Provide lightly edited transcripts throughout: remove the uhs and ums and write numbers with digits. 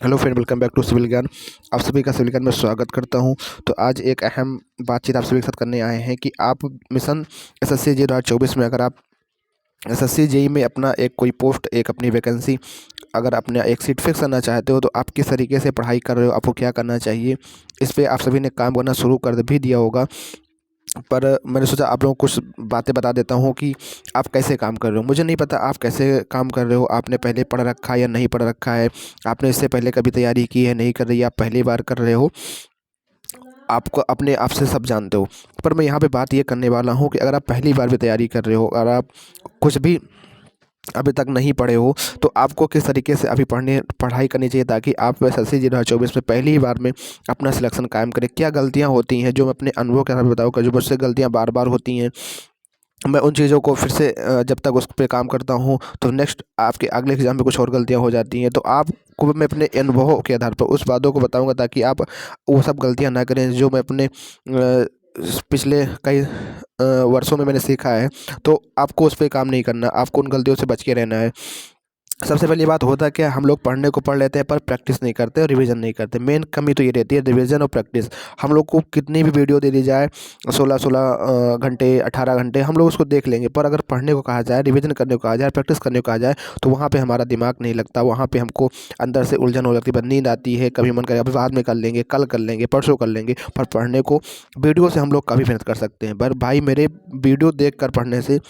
Hello friend, welcome back to civil Gyan. आप सभी का सिविल ज्ञान में स्वागत करता हूं। तो आज एक अहम बातचीत आप सभी के साथ करने आए हैं कि आप मिशन एसएससी 2024 में अगर आप एसएससी जेई में अपना एक कोई पोस्ट, एक अपनी वैकेंसी, अगर अपना एक सीट फिक्स करना चाहते हो तो आप किस तरीके से पढ़ाई कर रहे हो, आपको क्या करना चाहिए, इस पे आप सभी ने काम करना शुरू कर भी दिया होगा। पर मैंने सोचा आप लोगों को कुछ बातें बता देता हूँ कि आप कैसे काम कर रहे हो। मुझे नहीं पता आप कैसे काम कर रहे हो, आपने पहले पढ़ रखा है या नहीं पढ़ रखा है, आपने इससे पहले कभी तैयारी की है नहीं कर रही, आप पहली बार कर रहे हो, आपको अपने आप से सब जानते हो। पर मैं यहाँ पे बात ये करने वाला हूँ कि अगर आप पहली बार भी तैयारी कर रहे हो और आप कुछ भी अभी तक नहीं पढ़े हो, तो आपको किस तरीके से अभी पढ़ाई करनी चाहिए ताकि आप एसएससी 2024 में पहली ही बार में अपना सिलेक्शन कायम करें। क्या गलतियाँ होती हैं जो मैं अपने अनुभव के साथ बताऊँगा, जो मुझसे गलतियाँ बार बार होती हैं, मैं उन चीज़ों को फिर से जब तक उस पे काम करता हूँ तो नेक्स्ट आपके अगले एग्ज़ाम में कुछ और गलतियाँ हो जाती हैं। तो आपको मैं अपने अनुभवों के आधार पर उस बातों को बताऊँगा ताकि आप वो सब गलतियाँ ना करें जो मैं अपने पिछले कई वर्षों में मैंने सीखा है। तो आपको उस पे काम नहीं करना, आपको उन गलतियों से बच के रहना है। सबसे पहली बात होता है क्या, हम लोग पढ़ने को पढ़ लेते हैं पर प्रैक्टिस नहीं करते और रिवीजन नहीं करते। मेन कमी तो ये रहती है रिवीजन और प्रैक्टिस। हम लोग को कितनी भी वीडियो दे दी जाए, 16-16 घंटे, 18 घंटे, हम लोग उसको देख लेंगे, पर अगर पढ़ने को कहा जाए, रिवीजन करने को कहा जाए, प्रैक्टिस करने को कहा जाए, तो वहाँ पे हमारा दिमाग नहीं लगता। वहाँ पे हमको अंदर से उलझन हो जाती है, नींद आती है, कभी मन करे अभी बाद में कर लेंगे, कल कर लेंगे, परसों कर लेंगे। पर पढ़ने को वीडियो से हम लोग काफ़ी मेहनत कर सकते हैं। पर भाई मेरे वीडियो देख कर पढ़ने से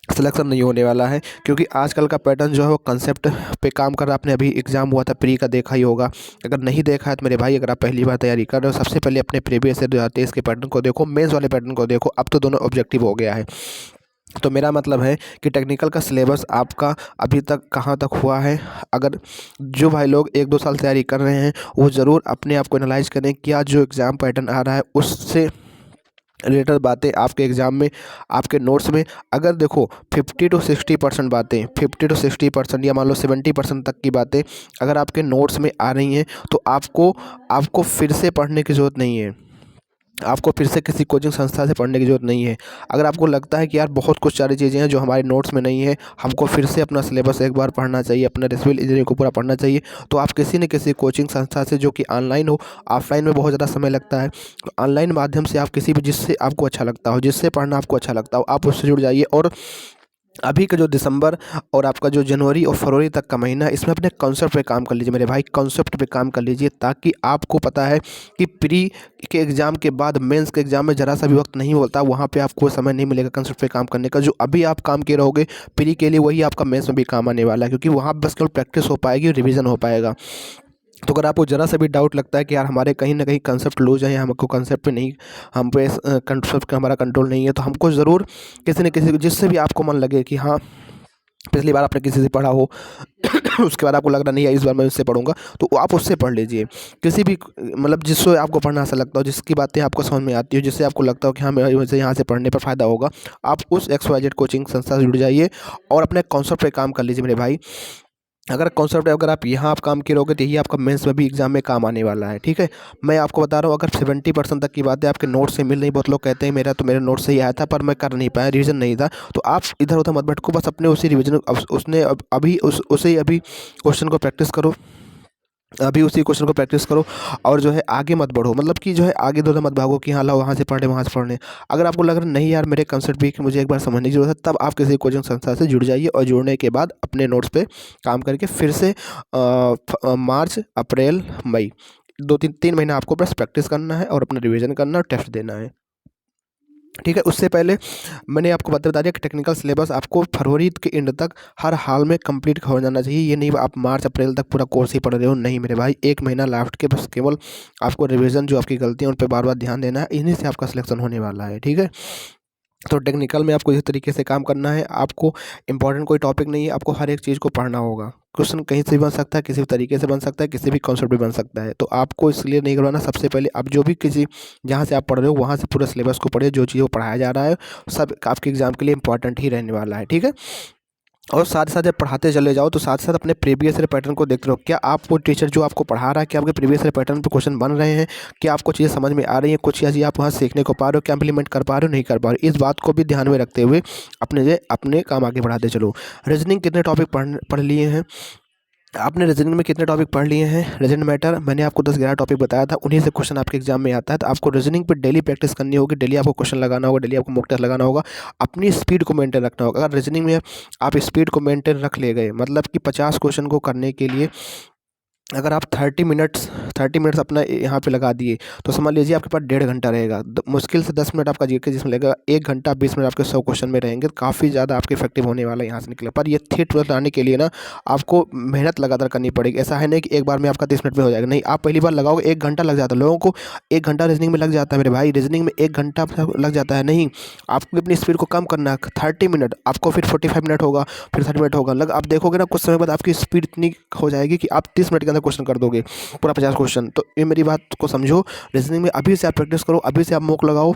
सिलेक्शन नहीं होने वाला है, क्योंकि आजकल का पैटर्न जो है वो कंसेप्ट पे काम कर रहा है। आपने अभी एग्ज़ाम हुआ था प्री का, देखा ही होगा। अगर नहीं देखा है तो मेरे भाई, अगर आप पहली बार तैयारी कर रहे हो, सबसे पहले अपने प्रीवियस ईयर 2023 के पैटर्न को देखो, मेंस वाले पैटर्न को देखो। अब तो दोनों ऑब्जेक्टिव हो गया है। तो मेरा मतलब है कि टेक्निकल का सिलेबस आपका अभी तक कहाँ तक हुआ है। अगर जो भाई लोग 1-2 साल तैयारी कर रहे हैं वो ज़रूर अपने आप को एनालाइज करें, क्या जो एग्ज़ाम पैटर्न आ रहा है उससे रिलेटेड बातें आपके एग्ज़ाम में, आपके नोट्स में, अगर देखो 50-60% बातें, 50-60% या मान लो 70% तक की बातें अगर आपके नोट्स में आ रही हैं, तो आपको आपको फिर से पढ़ने की ज़रूरत नहीं है। आपको फिर से किसी कोचिंग संस्था से पढ़ने की ज़रूरत नहीं है। अगर आपको लगता है कि यार बहुत कुछ सारी चीज़ें हैं जो हमारे नोट्स में नहीं है, हमको फिर से अपना सिलेबस एक बार पढ़ना चाहिए, अपना सिविल इंजीनियरिंग को पूरा पढ़ना चाहिए, तो आप किसी न किसी कोचिंग संस्था से, जो कि ऑनलाइन हो, ऑफलाइन में बहुत ज़्यादा समय लगता है, तो ऑनलाइन माध्यम से आप किसी भी, जिससे आपको अच्छा लगता हो, जिससे पढ़ना आपको अच्छा लगता हो, आप उससे जुड़ जाइए। और अभी का जो दिसंबर और आपका जो जनवरी और फरवरी तक का महीना है, इसमें अपने कॉन्सेप्ट पे काम कर लीजिए मेरे भाई, कॉन्सेप्ट पे काम कर लीजिए, ताकि आपको पता है कि प्री के एग्ज़ाम के बाद मेंस के एग्ज़ाम में ज़रा सा भी वक्त नहीं होता, वहाँ पे आपको समय नहीं मिलेगा कॉन्सेप्ट पे काम करने का। जो अभी आप काम किए रहोगे प्री के लिए, वही आपका मेंस में भी काम आने वाला है, क्योंकि वहाँ बस केवल प्रैक्टिस हो पाएगी, रिविज़न हो पाएगा। तो अगर आपको ज़रा सा भी डाउट लगता है कि यार हमारे कहीं न कहीं कंसेप्ट लूज़ है, हमको कंसेप्ट पे नहीं, हम पे कंसेप्ट का हमारा कंट्रोल नहीं है, तो हमको ज़रूर किसी न किसी, जिससे भी आपको मन लगे कि हाँ, पिछली बार आपने किसी से पढ़ा हो उसके बाद आपको लग रहा नहीं है इस बार मैं उससे पढ़ूंगा, तो आप उससे पढ़ लीजिए। किसी भी, मतलब जिससे आपको पढ़ना ऐसा लगता हो, जिसकी बातें आपको समझ में आती हो, जिससे आपको लगता हो कि हाँ मुझे यहाँ से पढ़ने पर फ़ायदा होगा, आप उस XYZ कोचिंग संस्था से जुड़ जाइए और अपने कॉन्सेप्ट पे काम कर लीजिए मेरे भाई। अगर कॉन्सेप्ट है, अगर आप यहाँ आप काम किए रहोगे तो यही आपका मेंस में भी एग्जाम में काम आने वाला है, ठीक है। मैं आपको बता रहा हूँ, अगर 70% तक की बातें आपके नोट से मिल रही, बहुत लोग कहते हैं मेरे नोट से ही आया था पर मैं कर नहीं पाया, रिवीजन नहीं था, तो आप इधर उधर मत भटको, बस अपने उसी रिवीजन, उसने अभी उसे अभी क्वेश्चन को प्रैक्टिस करो, अभी उसी क्वेश्चन को प्रैक्टिस करो, और जो है आगे मत बढ़ो, मतलब कि जो है आगे इधर मत भागो कि हाँ लाओ वहाँ से पढ़ ले, वहाँ से पढ़ ले। अगर आपको लग रहा है नहीं यार मेरे कंसेप्ट भी मुझे एक बार समझने की जरूरत है, तब आप किसी कोचिंग संस्था से जुड़ जाइए, और जुड़ने के बाद अपने नोट्स पे काम करके फिर से मार्च, अप्रैल, मई, 2-3 महीना आपको बस प्रैक्टिस करना है और अपना रिविजन करना और टेस्ट देना है, ठीक है। उससे पहले मैंने आपको बता दिया कि टेक्निकल सिलेबस आपको फरवरी के एंड तक हर हाल में कंप्लीट हो जाना चाहिए। ये नहीं आप मार्च अप्रैल तक पूरा कोर्स ही पढ़ रहे हो, नहीं मेरे भाई, 1 महीना लास्ट के बस केवल आपको रिवीजन, जो आपकी गलतियां उन पर बार बार ध्यान देना है, इन्हीं से आपका सिलेक्शन होने वाला है, ठीक है। तो टेक्निकल में आपको इस तरीके से काम करना है। आपको इंपॉर्टेंट कोई टॉपिक नहीं है, आपको हर एक चीज़ को पढ़ना होगा। क्वेश्चन कहीं से भी बन सकता है, किसी भी तरीके से बन सकता है, किसी भी कॉन्सेप्ट भी बन सकता है, तो आपको इसलिए नहीं करवाना। सबसे पहले आप जो भी किसी, जहाँ से आप पढ़ रहे हो वहाँ से पूरा सिलेबस को पढ़िए, जो चीज़ वो पढ़ाया जा रहा है सब आपके एग्जाम के लिए इंपॉर्टेंट ही रहने वाला है, ठीक है। और साथ ही साथ जब पढ़ाते चले जाओ तो साथ साथ अपने प्रीवियस ईयर पैटर्न को देखते रहो। क्या आपको टीचर जो आपको पढ़ा रहा है, क्या आपके प्रीवियस ईयर पैटर्न पे क्वेश्चन बन रहे हैं, क्या आपको चीज़ें समझ में आ रही हैं, कुछ चीज़ें आप वहाँ सीखने को पा रहे हो, क्या इम्प्लीमेंट कर पा रहे हो, नहीं कर पा रहे हो, इस बात को भी ध्यान में रखते हुए अपने काम आगे बढ़ाते चलो। रीजनिंग कितने टॉपिक पढ़ लिए हैं, आपने रीजनिंग में कितने टॉपिक पढ़ लिए हैं? रीजन मैटर मैंने आपको 10-11 टॉपिक बताया था, उन्हीं से क्वेश्चन आपके एग्जाम में आता है। तो आपको रीजनिंग पे डेली प्रैक्टिस करनी होगी, डेली आपको क्वेश्चन लगाना होगा, डेली आपको मॉक टेस्ट लगाना होगा, अपनी स्पीड को मेंटेन रखना होगा। अगर रीजनिंग में आप स्पीड को मेंटेन रख ले गए, मतलब कि 50 क्वेश्चन को करने के लिए अगर आप 30 मिनट्स अपना यहाँ पे लगा दिए, तो समझ लीजिए आपके पास 1.5 घंटा रहेगा। मुश्किल से 10 मिनट आपका जीके जिसमें लगेगा, 1 घंटा 20 मिनट आपके 100 क्वेश्चन में रहेंगे, तो काफ़ी ज़्यादा आपके इफेक्टिव होने वाला है यहाँ से निकले। पर ये 3 ट्वेल्थ लाने के लिए ना आपको मेहनत लगातार करनी पड़ेगी। ऐसा है नहीं कि एक बार में आपका 30 मिनट में हो जाएगा, नहीं, आप पहली बार लगाओगे 1 घंटा लग जाता है। लोगों को 1 घंटा रीजनिंग में लग जाता है मेरे भाई, रीजनिंग में 1 घंटा लग जाता है। नहीं, आपको अपनी स्पीड को कम करना है। 30 मिनट आपको, फिर 45 मिनट होगा, फिर 30 मिनट होगा, आप देखोगे ना कुछ समय बाद आपकी स्पीड इतनी हो जाएगी कि आप 30 मिनट के अंदर क्वेश्चन कर दोगे, पूरा 50 क्वेश्चन। तो ये मेरी बात को समझो, रीजनिंग में अभी से आप प्रैक्टिस करो, अभी से आप मॉक लगाओ,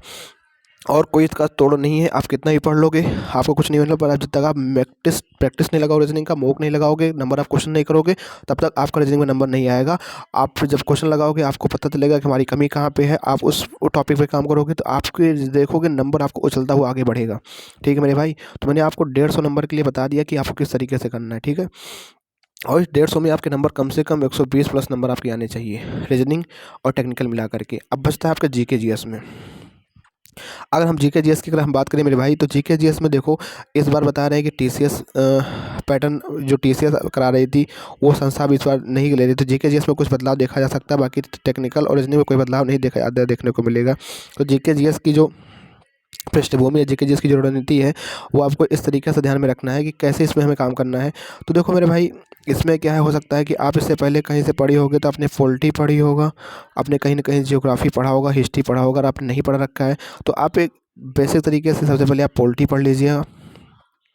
और कोई इसका तोड़ नहीं है। आप कितना ही पढ़ लोगे आपको कुछ नहीं होने, पर जब तक आप प्रैक्टिस नहीं लगाओ, रीजनिंग का मॉक नहीं लगाओगे, नंबर ऑफ क्वेश्चन नहीं करोगे, तब तक आपका रीजनिंग में नंबर नहीं आएगा। आप फिर जब क्वेश्चन लगाओगे आपको पता चलेगा कि हमारी कमी कहाँ पे है, आप उस टॉपिक पे काम करोगे, तो आपके देखोगे नंबर आपको उछलता हुआ आगे बढ़ेगा। ठीक है मेरे भाई, तो मैंने आपको 150 नंबर के लिए बता दिया कि आपको किस तरीके से करना है। ठीक है, और इस 150 में आपके नंबर कम से कम 120 प्लस नंबर आपके आने चाहिए, रीजनिंग और टेक्निकल मिला करके। अब बचता है आपका जीके जीएस में। अगर हम जीके जीएस की अगर हम बात करें मेरे भाई, तो जीके जीएस में देखो, इस बार बता रहे हैं कि टीसीएस पैटर्न जो टीसीएस करा रही थी वो संस्था भी इस बार नहीं ले रही, तो जीके जीएस में कुछ बदलाव देखा जा सकता है, बाकी टेक्निकल और रीजनिंग में कोई बदलाव नहीं देखने को मिलेगा। तो जीके जीएस की जो पृष्ठभूमि या जीके जीएस की जो रणनीति है, वो आपको इस तरीके से ध्यान में रखना है कि कैसे इसमें हमें काम करना है। तो देखो मेरे भाई, इसमें क्या है, हो सकता है कि आप इससे पहले कहीं से पढ़ी होगी, तो आपने पॉलिटी पढ़ी होगा, आपने कहीं ना कहीं जियोग्राफी पढ़ा होगा, हिस्ट्री पढ़ा होगा। अगर आपने नहीं पढ़ रखा है तो आप एक बेसिक तरीके से सबसे पहले आप पॉलिटी पढ़ लीजिएगा,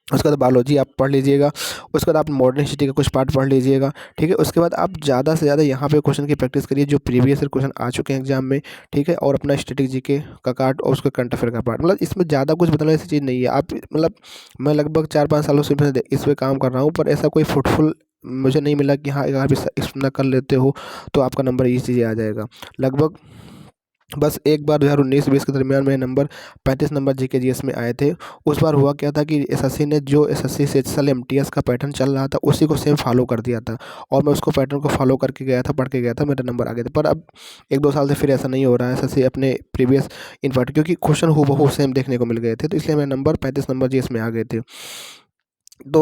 उसके बाद बायोलॉजी आप पढ़ लीजिएगा, उसके बाद आप मॉडर्न हिस्ट्री का कुछ पार्ट पढ़ लीजिएगा। ठीक है, उसके बाद आप ज़्यादा से ज़्यादा यहाँ पे क्वेश्चन की प्रैक्टिस करिए जो प्रीवियस ईयर क्वेश्चन आ चुके हैं एग्जाम में। ठीक है, और अपना स्टैटिक जीके का पार्ट और उसका करंट अफेयर का पार्ट, मतलब इसमें ज़्यादा कुछ बदलने ऐसी चीज़ नहीं है। आप मतलब मैं लगभग 4-5 सालों से इस पर काम कर रहा हूँ, पर ऐसा कोई फ्रूटफुल मुझे नहीं मिला कि हाँ अगर आप इतना कर लेते हो तो आपका नंबर ये चीज़ें आ जाएगा। लगभग बस एक बार 2019-20 के दरमियान में नंबर 35 नंबर जीके जीएस में आए थे। उस बार हुआ क्या था कि एसएससी ने जो एसएससी CHSL एमटीएस का पैटर्न चल रहा था उसी को सेम फॉलो कर दिया था, और मैं उसको पैटर्न को फॉलो करके गया था, पढ़ के गया था, मेरे नंबर आ गए थे। पर अब 1-2 साल से फिर ऐसा नहीं हो रहा है, एसएससी अपने प्रीवियस इन पार्ट, क्योंकि क्वेश्चन हूबहू सेम देखने को मिल गए थे, तो इसलिए मेरे नंबर 35 नंबर जीएस में आ गए थे। तो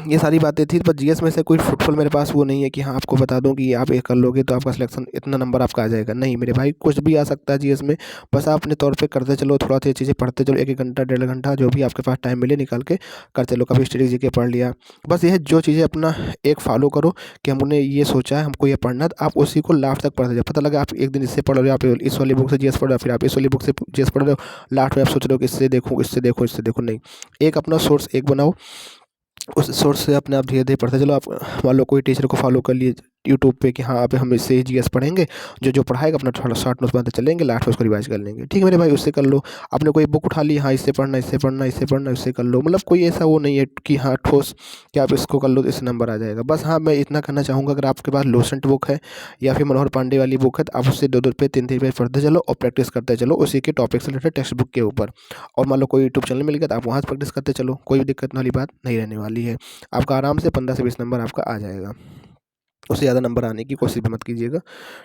ये सारी बातें थी, पर जीएस में से कोई फ्रूटफुल मेरे पास वो नहीं है कि हाँ आपको बता दूं कि आप ये कर लोगे तो आपका सिलेक्शन इतना नंबर आपका आ जाएगा। नहीं मेरे भाई, कुछ भी आ सकता है जीएस में, बस आप अपने तौर पे करते चलो, थोड़ा सी चीज़ें पढ़ते चलो, 1-1 घंटा 1.5 घंटा जो भी आपके पास टाइम मिले निकाल के कर चलो। कभी स्टडी जीके पढ़ लिया, बस यह जो चीज़ें अपना एक फॉलो करो कि हमने ये सोचा है हमको ये पढ़ना है, तो आप उसी को लास्ट तक पढ़ते जाओ। पता लगा आप एक दिन इससे पढ़ रहे हो, आप इस वाली बुक से जीएस पढ़ रहे हो, फिर आप इस वाली बुक से जीएस पढ़ रहे हो, लास्ट में आप सोच रहे हो कि इससे देखूँ इससे देखूँ इससे देखूँ। नहीं, एक अपना सोर्स एक बनाओ, उस सोर्स से अपने आप धीरे-धीरे पढ़ते चलो। आप मान लो कोई टीचर को फॉलो कर लिए यूट्यूब पे कि हाँ, अब हम इससे ही जीएस पढ़ेंगे, जो पढ़ाएगा अपना थोड़ा शॉर्ट नोट्स बनाते चलेंगे, लास्ट में उसको रिवाइज़ कर लेंगे। ठीक है मेरे भाई, उससे कर लो। आपने कोई बुक उठा ली, हाँ इससे पढ़ना, इससे पढ़ना, इससे पढ़ना, इससे कर लो। मतलब कोई ऐसा वो नहीं है कि हाँ ठोस कि आप इसको कर लो तो इससे नंबर आ जाएगा। बस हाँ, मैं इतना कहना चाहूँगा, अगर आपके पास लोसेंट बुक है या फिर मनोहर पांडे वाली बुक है, तो आप उससे 2-2 पेज 3-3 पेज पढ़ते चलो और प्रैक्टिस करते चलो उसी के टॉपिक से रिलेटेड टेक्स्ट बुक के ऊपर। और मान लो कोई यूट्यूब चैनल मिल गया तो आप वहाँ से प्रैक्टिस करते चलो, कोई भी दिक्कत वाली बात नहीं रहने वाली है। आपका आराम से 15 से 20 नंबर आपका आ जाएगा, उससे ज़्यादा नंबर आने की कोशिश भी मत कीजिएगा।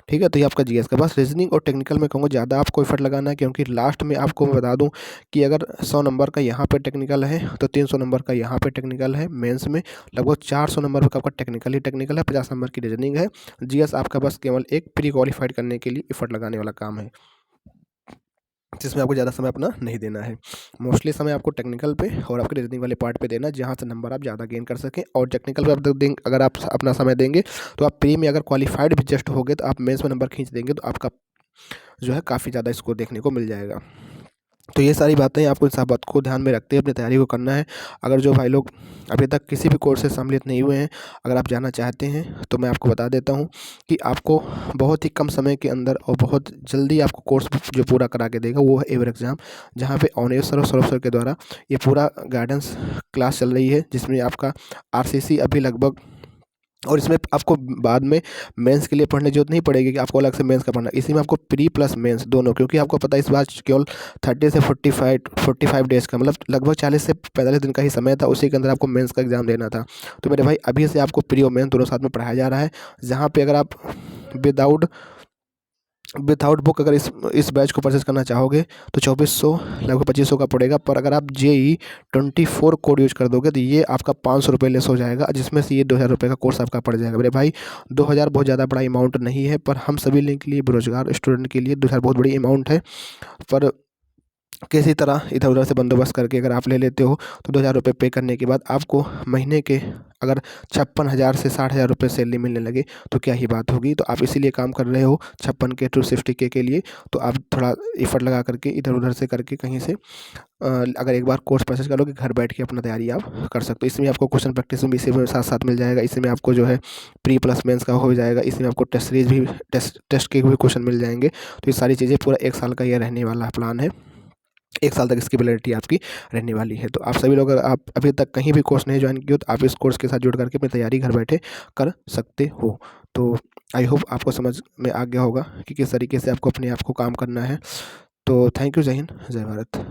ठीक है, तो ये आपका जीएस का। बस रीजनिंग और टेक्निकल में कहूँगा ज़्यादा आपको एफर्ट लगाना है, क्योंकि लास्ट में आपको मैं बता दूं कि अगर 100 नंबर का यहाँ पे टेक्निकल है तो 300 नंबर का यहाँ पे टेक्निकल है। मेंस में लगभग 400 नंबर का आपका टेक्निकल ही टेक्निकल है, 50 नंबर की रीजनिंग है। जीएस आपका बस केवल एक प्री क्वालिफाइड करने के लिए एफर्ट लगाने वाला काम है, जिसमें आपको ज़्यादा समय अपना नहीं देना है। मोस्टली समय आपको टेक्निकल पे और आपके रीजनिंग वाले पार्ट पे देना है, जहाँ से नंबर आप ज़्यादा गेन कर सकें। और टेक्निकल पे आप देंगे, अगर आप अपना समय देंगे तो आप प्री में अगर क्वालिफाइड भी जस्ट हो गए तो आप मेंस में नंबर खींच देंगे, तो आपका जो है काफ़ी ज़्यादा स्कोर देखने को मिल जाएगा। तो ये सारी बातें आपको इन सब बात को ध्यान में रखते हुए अपनी तैयारी को करना है। अगर जो भाई लोग अभी तक किसी भी कोर्स से सम्मिलित नहीं हुए हैं, अगर आप जाना चाहते हैं तो मैं आपको बता देता हूँ कि आपको बहुत ही कम समय के अंदर और बहुत जल्दी आपको कोर्स जो पूरा करा के देगा वो है एवर एग्ज़ाम, जहाँ पे ऑनेस्ट सर और सौरभ सर के द्वारा ये पूरा गाइडेंस क्लास चल रही है, जिसमें आपका आरसीसी अभी लगभग और इसमें आपको बाद में मेंस के लिए पढ़ने की जरूरत नहीं पड़ेगी कि आपको अलग से मेंस का पढ़ना। इसी में आपको प्री प्लस मेंस दोनों, क्योंकि आपको पता है इस बार केवल 30 से 45 डेज़ का, मतलब लगभग 40 से 45 दिन का ही समय था, उसी के अंदर आपको मेंस का एग्ज़ाम देना था। तो मेरे भाई अभी से आपको प्री और मेंस दोनों साथ में पढ़ाया जा रहा है, जहाँ पे अगर आप विदाउट विदाउट बुक अगर इस बैच को परचेज़ करना चाहोगे तो 2400 लगभग 2500 का पड़ेगा। पर अगर आप JEE 24 कोड यूज़ कर दोगे तो ये आपका 500 रुपये लेस हो जाएगा, जिसमें से ये 2000 रुपये का कोर्स आपका पड़ जाएगा। मेरे भाई 2000 बहुत ज़्यादा बड़ा अमाउंट नहीं है, पर हम सभी लोगों के लिए, बेरोजगार स्टूडेंट के लिए 2000 बहुत बड़ी अमाउंट है। पर किसी तरह इधर उधर से बंदोबस्त करके अगर आप ले लेते हो तो 2000 रुपये पे करने के बाद आपको महीने के अगर 56,000 से 60,000 रुपये सैलरी मिलने लगे तो क्या ही बात होगी। तो आप इसीलिए काम कर रहे हो 56K टू 60K के लिए, तो आप थोड़ा एफर्ट लगा करके इधर उधर से करके कहीं से अगर एक बार कोर्स परचेज कर लोगे, घर बैठ के अपना तैयारी आप कर सकते हो। इसमें आपको क्वेश्चन प्रैक्टिस भी इसी में साथ साथ मिल जाएगा। इसमें आपको जो है प्री प्लस मेंस का हो जाएगा। इसमें आपको टेस्ट सीरीज भी टेस्ट के भी क्वेश्चन मिल जाएंगे। तो ये सारी चीज़ें पूरा 1 साल का ये रहने वाला प्लान है। 1 साल तक इसकी वैलिडिटी आपकी रहने वाली है। तो आप सभी लोग, अगर आप अभी तक कहीं भी कोर्स नहीं ज्वाइन किए हो तो आप इस कोर्स के साथ जुड़ करके अपनी तैयारी घर बैठे कर सकते हो। तो आई होप आपको समझ में आ गया होगा कि किस तरीके से आपको अपने आप को काम करना है। तो थैंक यू। जय हिंद, जय भारत।